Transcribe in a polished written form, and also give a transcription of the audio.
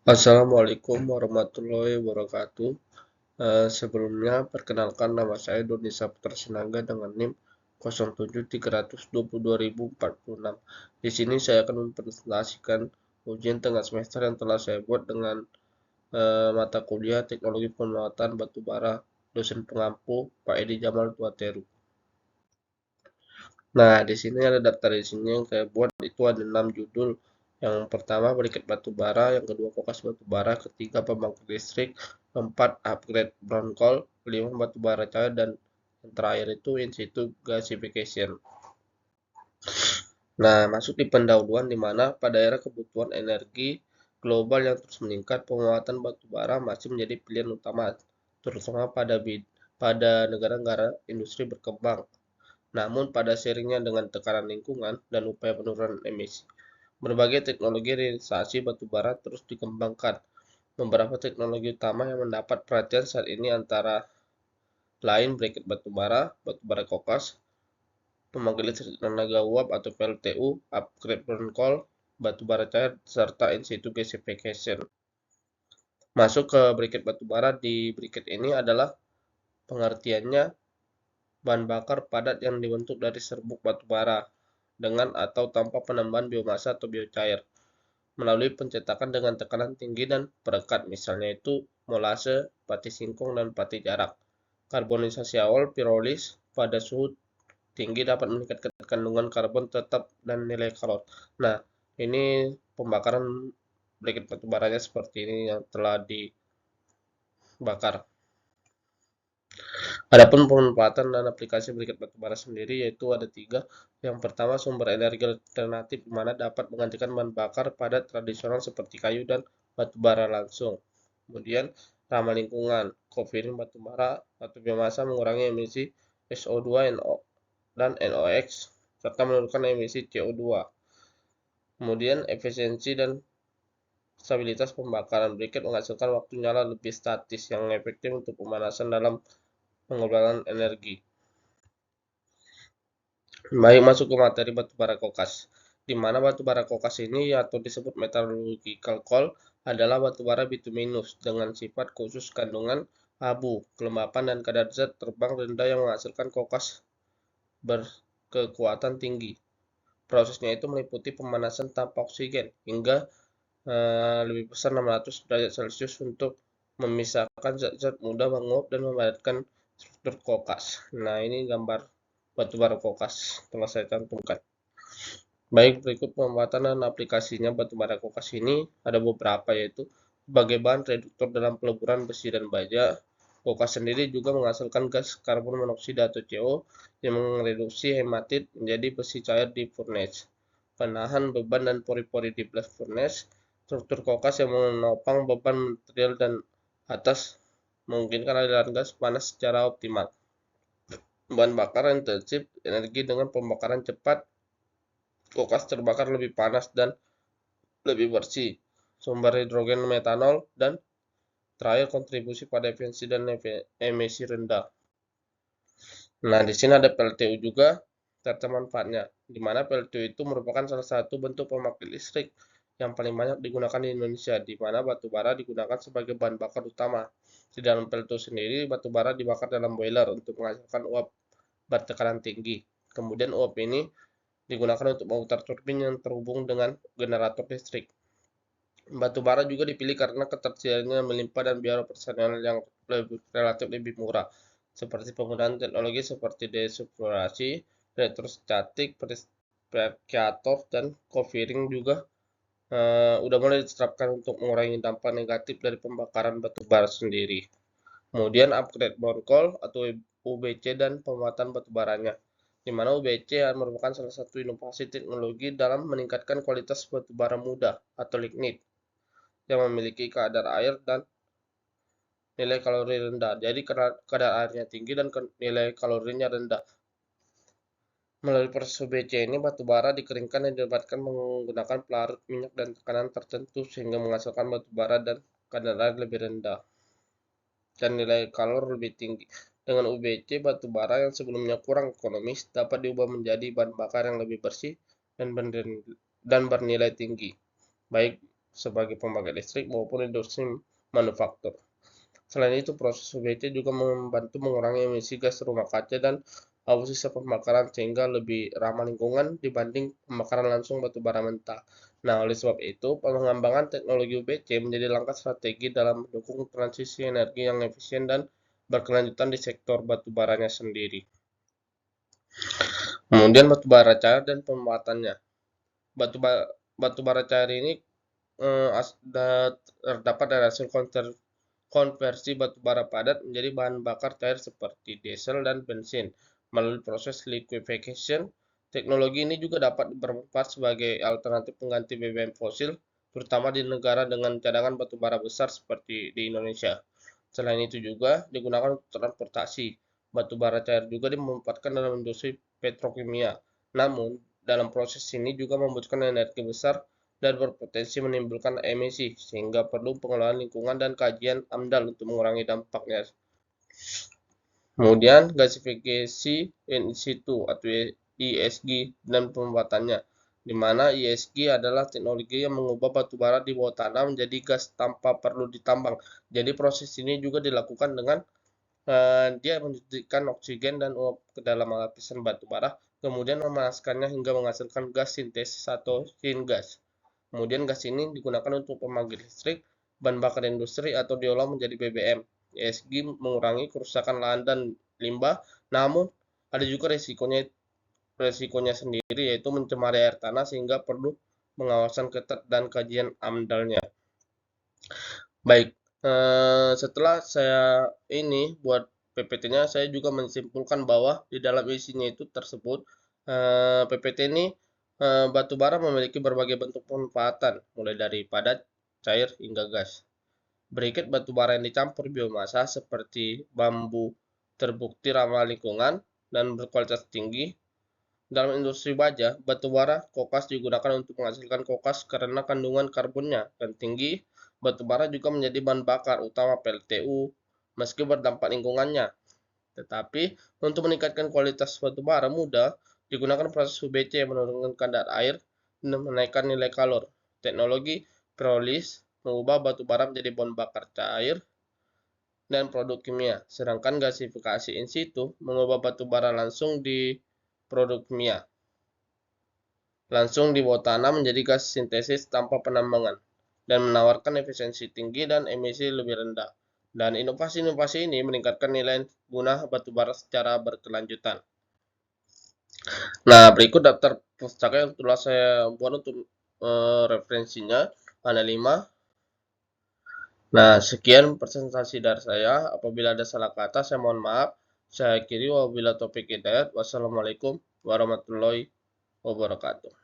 Assalamualaikum warahmatullahi wabarakatuh. Sebelumnya, perkenalkan nama saya Doni Saputra Sinaga dengan NIM 07.322.046. Di sini saya akan mempresentasikan ujian tengah semester yang telah saya buat dengan mata kuliah Teknologi Pemerawatan Batubara, dosen pengampu Pak Edi Jamal Tuateru. Nah, di sini ada daftar isinya yang saya buat, itu ada 6 judul. Yang pertama briket batubara, yang kedua kokas batubara, ketiga pembangkit listrik, keempat upgrade brown coal, kelima batubara cair, dan yang terakhir itu in situ gasification. Nah, masuk di pendahuluan di mana pada era kebutuhan energi global yang terus meningkat, penguatan batubara masih menjadi pilihan utama, terutama pada negara-negara industri berkembang. Namun, pada seringnya dengan tekanan lingkungan dan upaya penurunan emisi, berbagai teknologi realisasi batubara terus dikembangkan. Beberapa teknologi utama yang mendapat perhatian saat ini antara lain briket batubara, batubara kokas, pembangkit listrik tenaga uap atau PLTU, upgrade burn coal, batubara cair, serta in situ gasification. Masuk ke briket batubara, di briket ini adalah pengertiannya bahan bakar padat yang dibentuk dari serbuk batubara dengan atau tanpa penambahan biomasa atau biocair melalui pencetakan dengan tekanan tinggi dan perekat, misalnya itu molase, pati singkong, dan pati jarak. Karbonisasi awal pirolis pada suhu tinggi dapat meningkatkan kandungan karbon tetap dan nilai kalor. Nah, ini pembakaran briket batubaranya seperti ini yang telah dibakar. Adapun pemanfaatan dan aplikasi briket batubara sendiri yaitu ada 3. Yang pertama, sumber energi alternatif di mana dapat menggantikan bahan bakar padat tradisional seperti kayu dan batubara langsung. Kemudian, ramah lingkungan, co-firing batubara atau biomasa mengurangi emisi SO2 dan NOx serta menurunkan emisi CO2. Kemudian, efisiensi dan stabilitas pembakaran briket menghasilkan waktu nyala lebih statis yang efektif untuk pemanasan dalam pengelolaan energi. Baik, masuk ke materi batubara kokas, di mana batubara kokas ini atau disebut metallurgical coal adalah batubara bituminus dengan sifat khusus kandungan abu, kelembapan, dan kadar zat terbang rendah yang menghasilkan kokas berkekuatan tinggi. Prosesnya itu meliputi pemanasan tanpa oksigen hingga lebih besar 600 derajat Celcius untuk memisahkan zat-zat mudah menguap dan mempadatkan struktur kokas. Nah, ini gambar batubara kokas telah saya cantumkan. Baik, berikut pembuatan dan aplikasinya batubara kokas ini ada beberapa, yaitu sebagai bahan reduktor dalam peleburan besi dan baja. Kokas sendiri juga menghasilkan gas karbon monoksida atau CO yang mereduksi hematit menjadi besi cair di furnace. Penahan beban dan pori-pori di blast furnace. Struktur kokas yang menopang beban material dan atas memungkinkan aliran gas panas secara optimal. Bahan bakar intensif energi dengan pembakaran cepat, kokas terbakar lebih panas dan lebih bersih. Sumber hidrogen metanol dan terakhir kontribusi pada efisiensi dan emisi rendah. Nah, di sini ada PLTU juga serta manfaatnya, di mana PLTU itu merupakan salah satu bentuk pembangkit listrik yang paling banyak digunakan di Indonesia, di mana batu bara digunakan sebagai bahan bakar utama. Di dalam PLTU sendiri, batu bara dibakar dalam boiler untuk menghasilkan uap bertekanan tinggi. Kemudian uap ini digunakan untuk memutar turbin yang terhubung dengan generator listrik. Batu bara juga dipilih karena ketersediaannya melimpah dan biaya operasional yang relatif lebih murah, seperti penggunaan teknologi seperti desulfurasi, elektrostatik, precator, dan co-firing juga udah mulai diterapkan untuk mengurangi dampak negatif dari pembakaran batu bara sendiri. Kemudian upgrade brown coal atau UBC dan pemuatan batu baranya, di mana UBC merupakan salah satu inovasi teknologi dalam meningkatkan kualitas batu bara muda atau lignit yang memiliki kadar air dan nilai kalori rendah. Jadi kadar airnya tinggi dan nilai kalorinya rendah. Melalui proses UBC ini, batu bara dikeringkan dan didapatkan menggunakan pelarut minyak dan tekanan tertentu sehingga menghasilkan batu bara dan kadar air lebih rendah dan nilai kalor lebih tinggi. Dengan UBC, batu bara yang sebelumnya kurang ekonomis dapat diubah menjadi bahan bakar yang lebih bersih dan bernilai tinggi, baik sebagai pembangkit listrik maupun industri manufaktur. Selain itu, proses VBT juga membantu mengurangi emisi gas rumah kaca dan sisa pembakaran sehingga lebih ramah lingkungan dibanding pembakaran langsung batu bara mentah. Nah, oleh sebab itu, pengembangan teknologi VBT menjadi langkah strategi dalam mendukung transisi energi yang efisien dan berkelanjutan di sektor batu baranya sendiri. Kemudian batu bara cair dan pemanfaatannya. Batu bara cair ini terdapat dari hasil konversi batu bara padat menjadi bahan bakar cair seperti diesel dan bensin. Melalui proses liquefaction, teknologi ini juga dapat bermanfaat sebagai alternatif pengganti BBM fosil, terutama di negara dengan cadangan batu bara besar seperti di Indonesia. Selain itu juga digunakan untuk transportasi. Batu bara cair juga dimanfaatkan dalam industri petrokimia. Namun, dalam proses ini juga membutuhkan energi besar dan berpotensi menimbulkan emisi, sehingga perlu pengelolaan lingkungan dan kajian AMDAL untuk mengurangi dampaknya. Kemudian, gasifikasi in situ atau ESG dan pembuatannya, di mana ESG adalah teknologi yang mengubah batu bara di bawah tanah menjadi gas tanpa perlu ditambang. Jadi proses ini juga dilakukan dengan dia menyuntikkan oksigen dan uap ke dalam lapisan batu bara, kemudian memanaskannya hingga menghasilkan gas sintesis atau syngas. Kemudian gas ini digunakan untuk pembangkit listrik, bahan bakar industri, atau diolah menjadi BBM. ESG mengurangi kerusakan lahan dan limbah, namun ada juga resikonya sendiri, yaitu mencemari air tanah sehingga perlu pengawasan ketat dan kajian AMDAL-nya. Baik, setelah saya ini buat PPT-nya, saya juga menyimpulkan bahwa di dalam isinya itu tersebut PPT ini batu bara memiliki berbagai bentuk pemanfaatan, mulai dari padat, cair, hingga gas. Berikut batu bara yang dicampur biomasa seperti bambu terbukti ramah lingkungan dan berkualitas tinggi. Dalam industri baja, batu bara kokas digunakan untuk menghasilkan kokas karena kandungan karbonnya yang tinggi. Batu bara juga menjadi bahan bakar utama PLTU meski berdampak lingkungannya. Tetapi untuk meningkatkan kualitas batu bara mudah digunakan proses VBC yang menurunkan kadar air dan menaikkan nilai kalor. Teknologi pyrolis mengubah batu bara menjadi bahan bakar cair dan produk kimia, sedangkan gasifikasi in situ mengubah batu bara langsung di produk kimia langsung di bawah tanah menjadi gas sintesis tanpa penambangan dan menawarkan efisiensi tinggi dan emisi lebih rendah. Dan inovasi-inovasi ini meningkatkan nilai guna batu bara secara berkelanjutan. Nah, berikut daftar pustaka yang telah saya buat untuk referensinya. Ada 5. Nah, sekian presentasi dari saya. Apabila ada salah kata, saya mohon maaf. Saya akhiri wabillahi taufiq hidayah. Wassalamualaikum warahmatullahi wabarakatuh.